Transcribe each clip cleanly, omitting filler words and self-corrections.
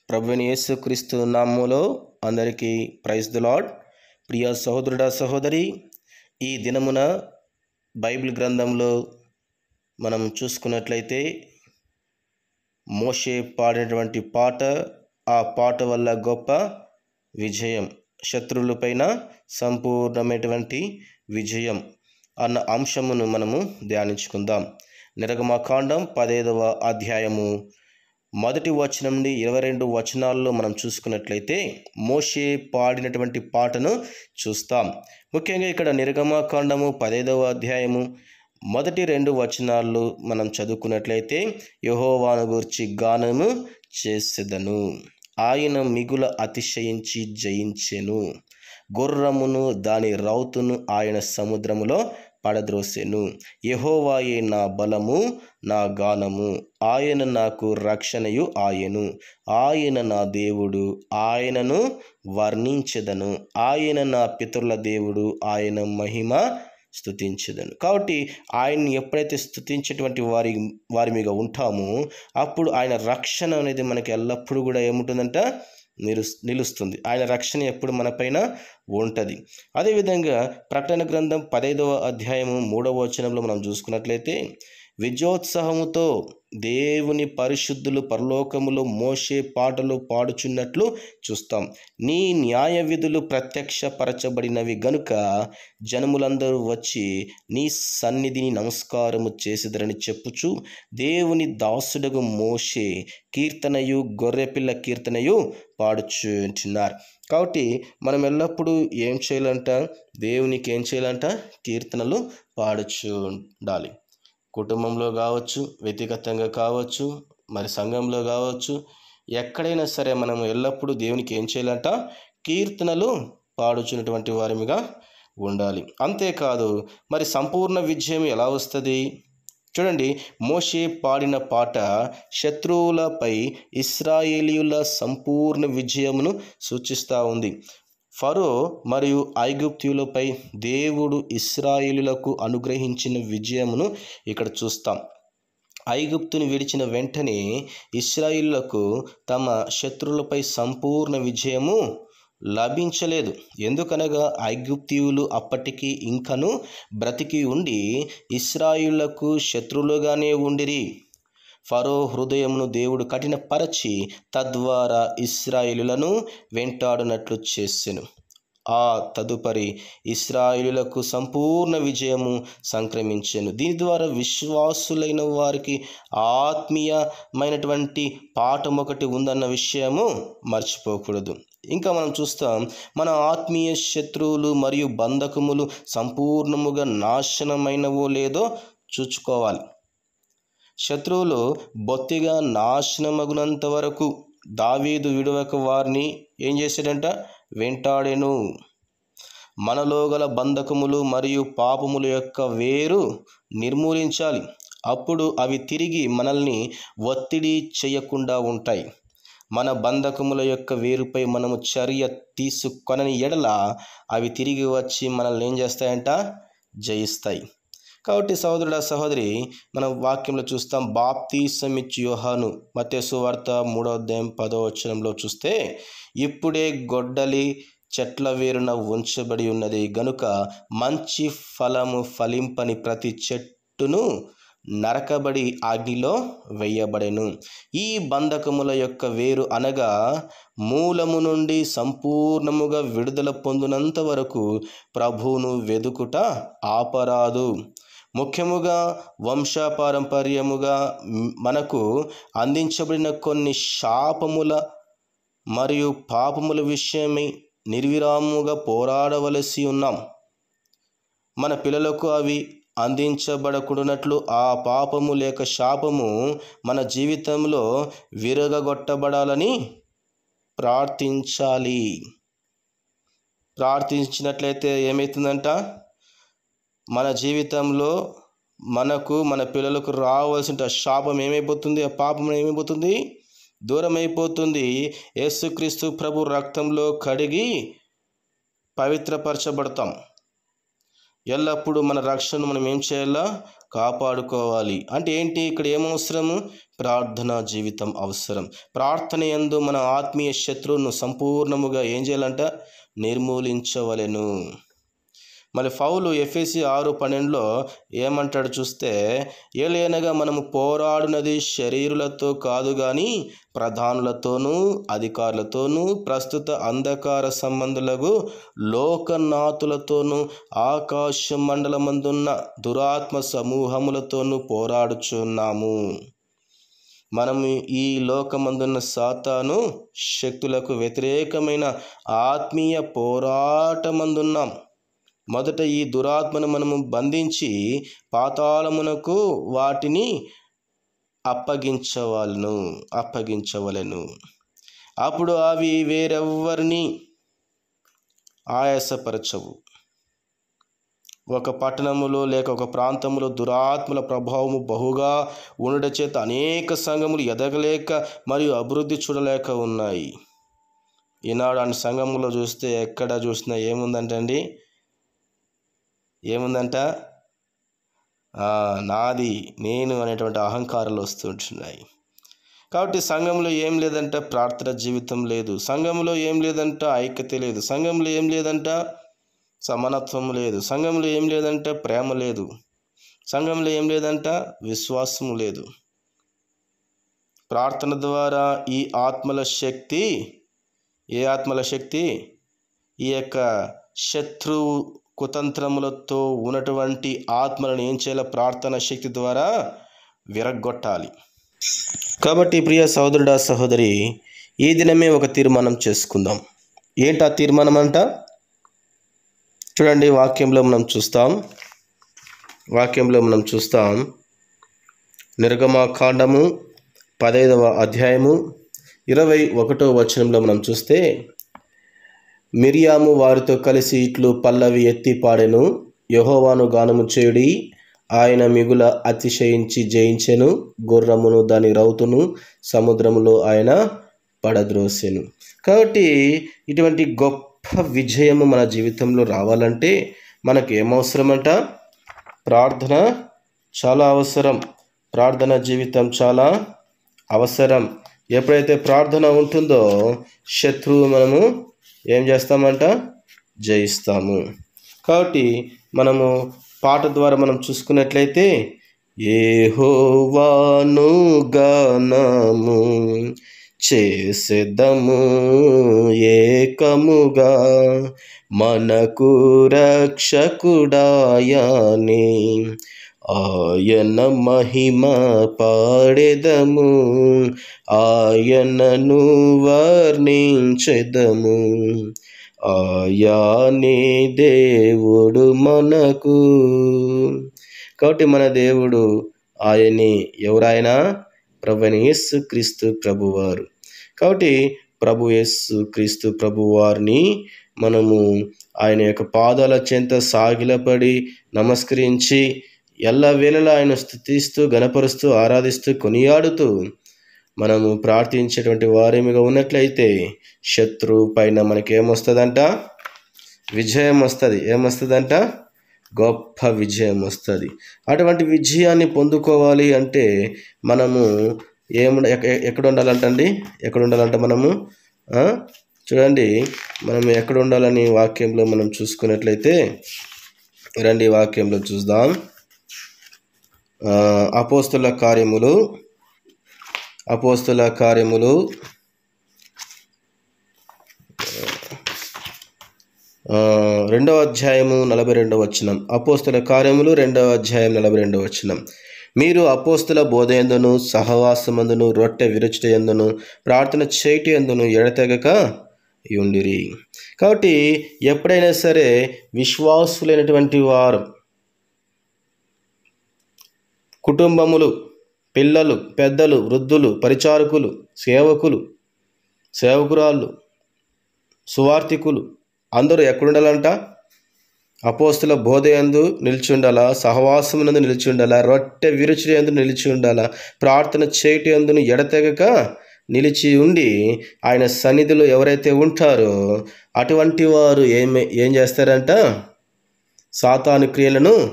ప్రభువైన యేసుక్రీస్తు నామములో అందరికీ ప్రైజ్ ది లార్డ్. ప్రియ సహోదరుడా సహోదరి, ఈ దినమున బైబిల్ గ్రంథంలో మనం చూసుకున్నట్లయితే మోషే పాడినటువంటి పాట, ఆ పాట వల్ల గొప్ప విజయం, శత్రువులపైన సంపూర్ణమైనటువంటి విజయం అన్న అంశమును మనము ధ్యానించుకుందాం. నిర్గమకాండం 15వ అధ్యాయము మొదటి వచనం నుండి 22 వచనాల్లో మనం చూసుకున్నట్లయితే మోషే పాడినటువంటి పాటను చూస్తాం. ముఖ్యంగా ఇక్కడ నిర్గమకాండము 15వ అధ్యాయము మొదటి 2 వచనాలు మనం చదువుకున్నట్లయితే, యెహోవాను గూర్చి గానము చేసెదను, ఆయన మిగుల అతిశయించి జయించెను, గుర్రమును దాని రౌతును ఆయన సముద్రములో పడద్రోసెను, యెహోవాయే నా బలము నా గానము, ఆయన నాకు రక్షణయు ఆయను, ఆయన నా దేవుడు, ఆయనను వర్ణించెదను, ఆయన నా పితరుల దేవుడు, ఆయన మహిమ స్తుతించెదను. కాబట్టి ఆయన్ని ఎప్పుడైతే స్తుతించేటువంటి వారి మీద ఉంటామో అప్పుడు ఆయన రక్షణ అనేది మనకి ఎల్లప్పుడూ కూడా ఏముంటుందంట, నిలుస్తుంది. ఆయన రక్షణ ఎప్పుడు మన పైన ఉంటుంది. అదేవిధంగా ప్రకటన గ్రంథం 15వ అధ్యాయము 3వ వచనంలో మనం చూసుకున్నట్లయితే, విజయోత్సాహముతో దేవుని పరిశుద్ధులు పరలోకములో మోషే పాటలు పాడుచున్నట్లు చూస్తాం. నీ న్యాయ విధులు ప్రత్యక్షపరచబడినవి గనుక జనములందరూ వచ్చి నీ సన్నిధిని నమస్కారము చేసేదరని చెప్పుచు దేవుని దాసుడగు మోషే కీర్తనయు గొర్రెపిల్ల కీర్తనయు పాడుచుంటున్నారు. కాబట్టి మనం ఎల్లప్పుడూ ఏం చేయాలంట, దేవునికి ఏం చేయాలంట, కీర్తనలు పాడుచు ఉండాలి. కుటుంబంలో కావచ్చు, వ్యక్తిగతంగా కావచ్చు, మరి సంఘంలో కావచ్చు, ఎక్కడైనా సరే మనం ఎల్లప్పుడూ దేవునికి ఏం చేయాలంట, కీర్తనలు పాడుచున్నటువంటి వారిగా ఉండాలి. అంతేకాదు, మరి సంపూర్ణ విజయం ఎలా వస్తుంది? చూడండి, మోషే పాడిన పాట శత్రువులపై ఇశ్రాయేలీయుల సంపూర్ణ విజయమును సూచిస్తూ ఉంది. ఫరో మరియు ఐగుప్తీయులపై దేవుడు ఇశ్రాయేలులకు అనుగ్రహించిన విజయమును ఇక్కడ చూస్తాం. ఐగుప్తుని విడిచిన వెంటనే ఇశ్రాయేలులకు తమ శత్రువులపై సంపూర్ణ విజయము లభించలేదు. ఎందుకనగా ఐగుప్తీయులు అప్పటికి ఇంకను బ్రతికి ఉండి ఇశ్రాయేలులకు శత్రువులుగానే ఉండిరి. ఫరో హృదయమును దేవుడు కఠినపరచి తద్వారా ఇశ్రాయేలులను వెంటాడునట్లు చేసెను. ఆ తదుపరి ఇశ్రాయేలులకు సంపూర్ణ విజయము సంక్రమించెను. దీని ద్వారా విశ్వాసులైన వారికి ఆత్మీయమైనటువంటి పాఠం ఒకటి ఉందన్న విషయము మర్చిపోకూడదు. ఇంకా మనం చూస్తాం, మన ఆత్మీయ శత్రువులు మరియు బంధకములు సంపూర్ణముగా నాశనమైనవో లేదో చూసుకోవాలి. శత్రువులు బొత్తిగా నాశనమగునంత వరకు దావీదు విడువక వారిని ఏం చేశాడంట, వెంటాడెను. మనలో గల బంధకములు మరియు పాపముల యొక్క వేరు నిర్మూలించాలి. అప్పుడు అవి తిరిగి మనల్ని ఒత్తిడి చేయకుండా ఉంటాయి. మన బంధకముల యొక్క వేరుపై మనము చర్య తీసుకొనని ఎడల అవి తిరిగి వచ్చి మనల్ని ఏం చేస్తాయంట, జయిస్తాయి. కాబట్టి సహోదరుడా సహోదరి, మనం వాక్యంలో చూస్తాం, బాప్తీసమిచ్చు యోహాను మత్తయి సువార్త 3వ అధ్యాయం 10వ వచనంలో చూస్తే, ఇప్పుడే గొడ్డలి చెట్ల వేరున ఉంచబడి ఉన్నది గనుక మంచి ఫలము ఫలింపని ప్రతి చెట్టును నరకబడి అగ్నిలో వేయబడెను. ఈ బంధకముల యొక్క వేరు అనగా మూలము నుండి సంపూర్ణముగా విడుదల పొందినంత వరకు ప్రభువును వెదుకుట ఆపరాదు. ముఖ్యముగా వంశపారంపర్యముగా మనకు అందించబడిన కొన్ని శాపముల మరియు పాపముల విషయమై నిర్విరామముగా పోరాడవలసి ఉన్నాం. మన పిల్లలకు అవి అందించబడకున్నట్లు ఆ పాపము లేక శాపము మన జీవితంలో విరగగొట్టబడాలని ప్రార్థించాలి. ప్రార్థించినట్లయితే ఏమవుతుందంట, మన జీవితంలో మనకు మన పిల్లలకు రావాల్సిన శాపం ఏమైపోతుంది, ఆ పాపం ఏమైపోతుంది, దూరం అయిపోతుంది. యేసుక్రీస్తు ప్రభు రక్తంలో కడిగి పవిత్రపరచబడతాం. ఎల్లప్పుడూ మన రక్షణను మనం ఏం చేయాలా? కాపాడుకోవాలి. అంటే ఏంటి? ఇక్కడ ఏమవసరము? ప్రార్థనా జీవితం అవసరం. ప్రార్థన యందు మన ఆత్మీయ శత్రువును సంపూర్ణముగా ఏం చేయాలంట? నిర్మూలించవలెను. మళ్ళీ పౌలు ఎఫెసీ 6:12లో ఏమంటాడు చూస్తే, ఏలయనగా మనము పోరాడునది శరీరులతో కాదు గాని ప్రధానులతోనూ అధికారులతోనూ ప్రస్తుత అంధకార సంబంధులకు లోకనాథులతోనూ ఆకాశ మండలమందున్న దురాత్మ సమూహములతోనూ పోరాడుచున్నాము. మనము ఈ లోకమందున్న సాతాను శక్తులకు వ్యతిరేకమైన ఆత్మీయ పోరాటమందున్నాం. మొదట ఈ దురాత్మను మనము బంధించి పాతాళమునకు వాటిని అప్పగించవలెను. అప్పుడు అవి వేరెవ్వరిని ఆయాసపరచవు. ఒక పట్టణములో లేక ఒక ప్రాంతంలో దురాత్మల ప్రభావము బహుగా ఉండడం చేత అనేక సంఘములు ఎదగలేక మరియు అభివృద్ధి చూడలేక ఉన్నాయి. ఈనాడు అన్ని సంఘములో చూస్తే ఎక్కడ చూసినా ఏముందంటండి? ఏముందంట? నాది నేను అనేటువంటి అహంకారాలు వస్తుంటున్నాయి. కాబట్టి సంఘంలో ఏం లేదంట? ప్రార్థన జీవితం లేదు. సంఘంలో ఏం లేదంట? ఐక్యత లేదు. సంఘంలో ఏం లేదంట? సమానత్వం లేదు. సంఘంలో ఏం లేదంట? ప్రేమ లేదు. సంఘంలో ఏం లేదంట? విశ్వాసము లేదు. ప్రార్థన ద్వారా ఈ ఆత్మల శక్తి, ఏ ఆత్మల శక్తి? ఈ యొక్క శత్రువు కుతంత్రములతో ఉన్నటువంటి ఆత్మలను ఏం చేయాలి? ప్రార్థన శక్తి ద్వారా విరగ్గొట్టాలి. కాబట్టి ప్రియ సహోదరుడా సహోదరి, ఈ దినమే ఒక తీర్మానం చేసుకుందాం. ఏంటి ఆ తీర్మానం అంట? చూడండి, వాక్యంలో మనం చూస్తాం. నిర్గమకాండము 15వ అధ్యాయము 21వ వచనంలో మనం చూస్తే, మిరియాము వారితో కలిసి ఇట్లు పల్లవి ఎత్తి పాడెను. యెహోవాను గానము చేయుడి, ఆయన మిగుల అతిశయించి జయించెను. గుర్రమును దాని రౌతును సముద్రములో ఆయన పడద్రోసెను. కాబట్టి ఇటువంటి గొప్ప విజయము మన జీవితంలో రావాలంటే మనకు ఏమవసరమంట? ప్రార్థన చాలా అవసరం. ప్రార్థన జీవితం చాలా అవసరం. ఎప్పుడైతే ప్రార్థన ఉంటుందో శత్రువు మనము ఏం చేస్తామంట? జయిస్తాము. కాబట్టి మనము పాట ద్వారా మనం చూసుకున్నట్లయితే, యెహోవాను గానము చేసెదము ఏకముగా, మనకు రక్షకుడాయనే ఆయన మహిమ పాడెదము, ఆయనను వర్ణించెదము. ఆయనే దేవుడు మనకు. కాబట్టి మన దేవుడు ఆయనే. ఎవరాయన? ప్రభువైన యేసుక్రీస్తు ప్రభువారు. కాబట్టి ప్రభు యేసుక్రీస్తు ప్రభువారిని మనము ఆయన యొక్క పాదాల చెంత సాగిలపడి నమస్కరించి ఎల్లవేళలా ఆయన స్తుతిస్తూ గణపరుస్తూ ఆరాధిస్తూ కొనియాడుతూ మనము ప్రార్థించేటువంటి వారేమిగా ఉన్నట్లయితే శత్రువు పైన మనకేమొస్తుందంట? విజయం వస్తుంది. ఏమొస్తుందంట? గొప్ప విజయం వస్తుంది. అటువంటి విజయాన్ని పొందుకోవాలి అంటే మనము ఎక్కడ ఉండాలంటండి? ఎక్కడ ఉండాలంట మనము? చూడండి, మనం ఎక్కడ ఉండాలని వాక్యంలో మనం చూసుకున్నట్లయితే రండి వాక్యంలో చూద్దాం. అపోస్తల కార్యములు 2వ అధ్యాయము 42వ వచనం. అపోస్తల కార్యములు 2వ అధ్యాయం 42వ వచనం. మీరు అపోస్తల బోధయందును సహవాసమందును రొట్టె విరుచుట యందును ప్రార్థన చేయుట యందును ఎడతెగక ఉండిరి. కాబట్టి ఎప్పుడైనా సరే విశ్వాసులైనటువంటి వారు, కుటుంబములు, పిల్లలు, పెద్దలు, వృద్ధులు, పరిచారకులు, సేవకురాళ్ళు, సువార్థికులు అందరూ ఎక్కడుండాలంట? అపోస్తల బోధయందు నిలిచి ఉండాలా, సహవాసమునందు నిలిచి ఉండాలా, రొట్టె విరుచుట యందు నిలిచి ఉండాలా, ప్రార్థన చేయుట యందును ఎడతెగక నిలిచి ఉండి ఆయన సన్నిధిలో ఎవరైతే ఉంటారో అటువంటి వారు ఏం చేస్తారంట? సాతాను క్రియలను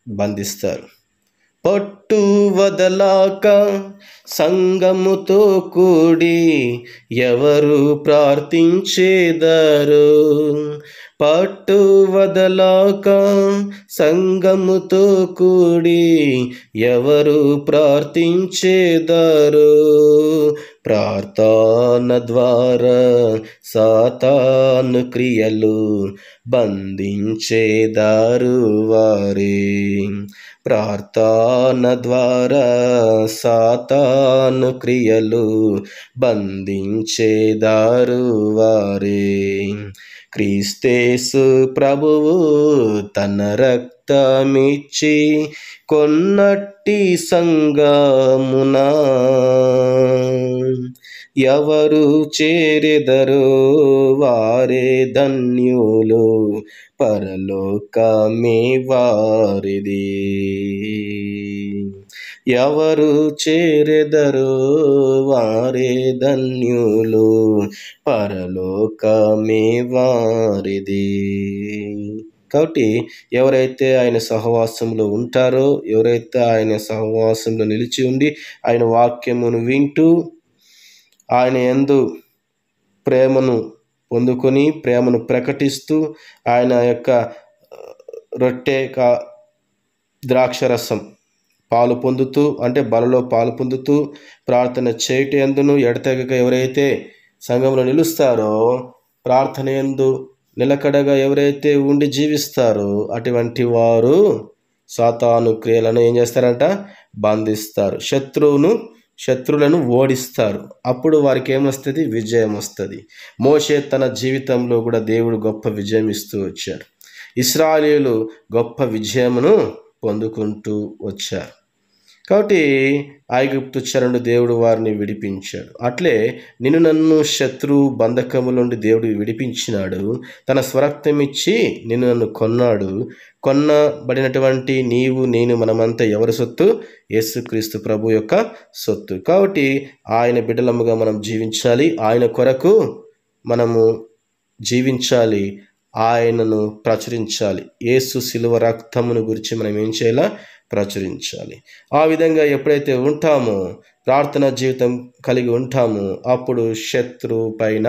బంధిస్తారు. పట్టు వదలాక సంగముతో కూడి ఎవరు ప్రార్థించేదారు. పట్టు వదలాక సంగముతో కూడి ఎవరు ప్రార్థించేదారు. ప్రార్థన ద్వారా సాతాను క్రియలు బంధించేదారు వారే. ప్రార్థన ద్వారా సాతాను క్రియలు బంధించేదారు వారే. క్రీస్తేసు ప్రభువు తన రక్తమిచ్చి కొన్నట్టి సంగమున ఎవరు చేరెదరో వారే ధన్యులు, పరలోకమే వారిది. ఎవరు చేరెదరో వారే ధన్యులు, పరలోకమే వారిది. కాబట్టి ఎవరైతే ఆయన సహవాసంలో ఉంటారో, ఎవరైతే ఆయన సహవాసంలో నిలిచి ఉండి ఆయన వాక్యమును వింటూ ఆయన యందు ప్రేమను పొందుకొని ప్రేమను ప్రకటిస్తూ ఆయన యొక్క రొట్టె ద్రాక్షరసం పాలు పొందుతూ, అంటే బలలో పాలు పొందుతూ ప్రార్థన చేయట యందును ఎడతెగక ఎవరైతే సంఘంలో నిలుస్తారో, ప్రార్థన యందు నిలకడగా ఎవరైతే ఉండి జీవిస్తారో అటువంటి వారు సాతాను క్రియలను ఏం చేస్తారంట? బంధిస్తారు. శత్రువులను ఓడిస్తారు. అప్పుడు వారికి ఏమొస్తుంది? విజయం వస్తుంది. మోషే తన జీవితంలో కూడా దేవుడు గొప్ప విజయం ఇస్తూ వచ్చారు. ఇశ్రాయేలీయులు గొప్ప విజయమును పొందుకుంటూ వచ్చారు. కాబట్టి ఐగుప్తు చెర నుండి దేవుడు వారిని విడిపించాడు. అట్లే నన్ను శత్రు బంధకముల నుండి దేవుడు విడిపించినాడు. తన స్వరక్తం ఇచ్చి నన్ను కొన్నాడు. కొన్నబడినటువంటి నీవు నేను మనమంతా ఎవరి సొత్తు? యేసుక్రీస్తు ప్రభు యొక్క సొత్తు. కాబట్టి ఆయన బిడ్డలముగా మనం జీవించాలి. ఆయన కొరకు మనము జీవించాలి. ఆయనను ప్రచురించాలి. యేసు శిలువ రక్తమును గురించి మనం ఏం చేయాలా? ప్రచురించాలి. ఆ విధంగా ఎప్పుడైతే ఉంటామో, ప్రార్థనా జీవితం కలిగి ఉంటామో, అప్పుడు శత్రువు పైన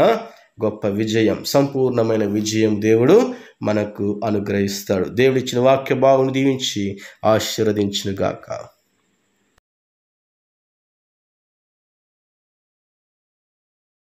గొప్ప విజయం, సంపూర్ణమైన విజయం దేవుడు మనకు అనుగ్రహిస్తాడు. దేవుడిచ్చిన వాక్య భాగమును దీవించి ఆశీర్వదించును గాక.